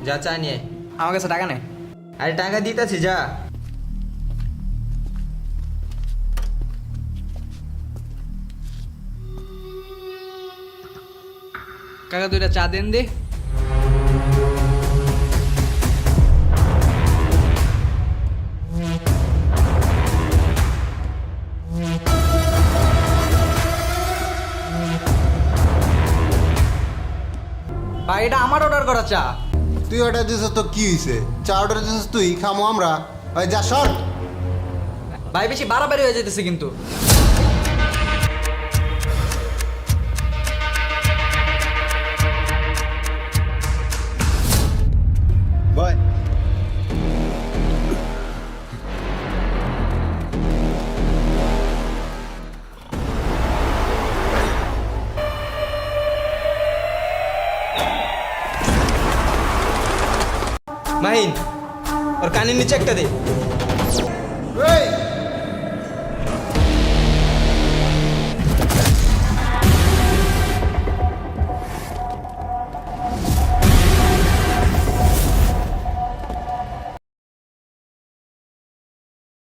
যা চা নিয়ে আয়। আমার কাছে টাকা নেই। আরে টাকা দিতেছি যা। কাকা দুইটা চা দেন দে। ভাই এটা আমার অর্ডার করা চা। তুই অর্ডার দিছিস তো কি হয়েছে? চা অর্ডার দিছিস তুই, খামো আমরা। ওই যা সর। ভাই বেশি বাড়াবাড়ি হয়ে যেতেছে কিন্তু। বয়। মাহিন ওর কানের নিচে একটা দে। এই